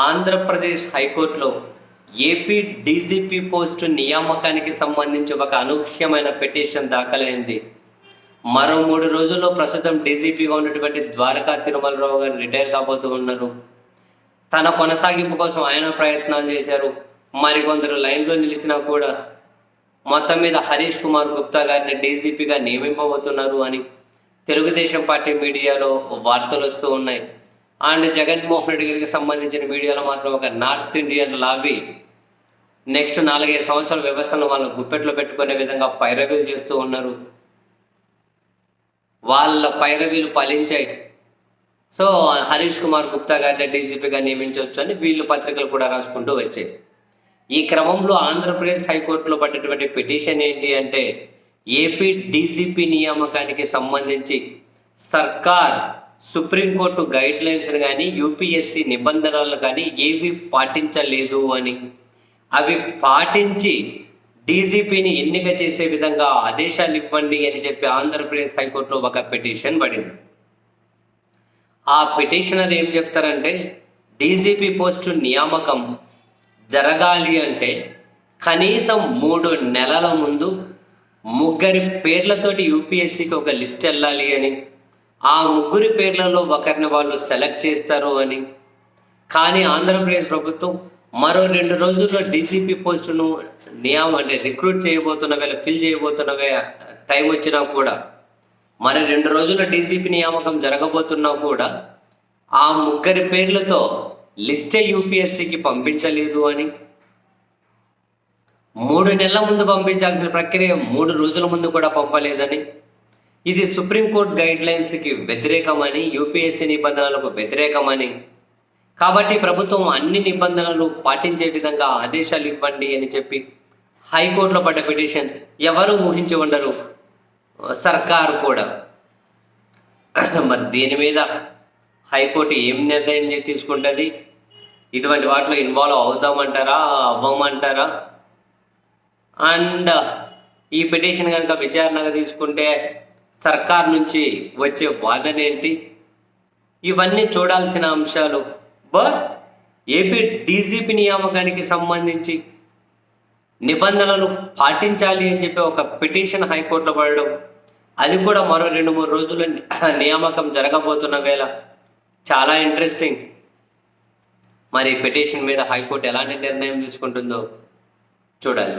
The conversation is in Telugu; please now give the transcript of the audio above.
ఆంధ్రప్రదేశ్ హైకోర్టులో ఏపీ డీజీపీ పోస్టు నియామకానికి సంబంధించి ఒక అనూహ్యమైన పిటిషన్ దాఖలైంది. మరో 3 రోజుల్లో ప్రస్తుతం డీజీపీగా ఉన్నటువంటి ద్వారకా తిరుమలరావు గారు రిటైర్ కాబోతూ ఉన్నారు. తన కొనసాగింపు కోసం ఆయన ప్రయత్నాలు చేశారు. మరికొందరు లైన్లో నిలిచినా కూడా మొత్తం మీద హరీష్ కుమార్ గుప్తా గారిని డీజీపీగా నియమింపబోతున్నారు అని తెలుగుదేశం పార్టీ మీడియాలో వార్తలు వస్తూ ఉన్నాయి. అండ్ జగన్మోహన్ రెడ్డి గారికి సంబంధించిన మీడియాలో మాత్రం ఒక నార్త్ ఇండియన్ లాబీ నెక్స్ట్ 4-5 సంవత్సరాల వ్యవస్థను వాళ్ళ గుప్పెట్లో పెట్టుకునే విధంగా పైరవీలు చేస్తూ ఉన్నారు. వాళ్ళ పైరవీలు ఫలించాయి. సో హరీష్ కుమార్ గుప్తా గారిని డీజీపీగా నియమించవచ్చు అని వీళ్ళు పత్రికలు కూడా రాసుకుంటూ వచ్చాయి. ఈ క్రమంలో ఆంధ్రప్రదేశ్ హైకోర్టులో పడ్డటువంటి పిటిషన్ ఏంటి అంటే, ఏపీ డీజీపీ నియామకానికి సంబంధించి సర్కార్ సుప్రీంకోర్టు గైడ్ లైన్స్ని కానీ యూపీఎస్సీ నిబంధనలను కానీ ఏవి పాటించలేదు అని, అవి పాటించి డీజీపీని ఎన్నిక చేసే విధంగా ఆదేశాలు ఇవ్వండి అని చెప్పి ఆంధ్రప్రదేశ్ హైకోర్టులో ఒక పిటిషన్ పడింది. ఆ పిటిషనర్ ఏం చెప్తారంటే, డీజీపీ పోస్టు నియామకం జరగాలి అంటే కనీసం 3 నెలల ముందు 3 పేర్లతోటి యూపీఎస్సీకి ఒక లిస్ట్ వెళ్ళాలి అని, ఆ 3 పేర్లలో ఒకరిని వాళ్ళు సెలెక్ట్ చేస్తారు అని. కానీ ఆంధ్రప్రదేశ్ ప్రభుత్వం మరో 2 రోజుల్లో డీజీపీ పోస్టును రిక్రూట్ చేయబోతున్న వేళ ఫిల్ చేయబోతున్న టైం వచ్చినా కూడా, మరి 2 రోజుల్లో డీజీపీ నియామకం జరగబోతున్నా కూడా ఆ 3 పేర్లతో లిస్టే యూపీఎస్సీకి పంపించలేదు అని, 3 నెలల ముందు పంపించాల్సిన ప్రక్రియ 3 రోజుల ముందు కూడా పంపలేదని, ఇది సుప్రీంకోర్టు గైడ్ లైన్స్కి వ్యతిరేకమని, యూపీఎస్సీ నిబంధనలకు వ్యతిరేకమని, కాబట్టి ప్రభుత్వం అన్ని నిబంధనలు పాటించే విధంగా ఆదేశాలు ఇవ్వండి అని చెప్పి హైకోర్టులో పడ్డ పిటిషన్ ఎవరు ఊహించి ఉండరు, సర్కారు కూడా. మరి దీని మీద హైకోర్టు ఏం నిర్ణయం తీసుకుంటుంది? ఇటువంటి వాటిలో ఇన్వాల్వ్ అవుతామంటారా, అవ్వమంటారా? అండ్ ఈ పిటిషన్ కనుక విచారణగా తీసుకుంటే సర్కార్ నుంచి వచ్చే వాదన ఏంటి? ఇవన్నీ చూడాల్సిన అంశాలు. బట్ ఏపీ డీజీపీ నియామకానికి సంబంధించి నిబంధనలు పాటించాలి అని చెప్పి ఒక పిటిషన్ హైకోర్టులో పడడం, అది కూడా మరో 2-3 రోజుల నియామకం జరగబోతున్న వేళ చాలా ఇంట్రెస్టింగ్. మరి పిటిషన్ మీద హైకోర్టు ఎలాంటి నిర్ణయం తీసుకుంటుందో చూడాలి.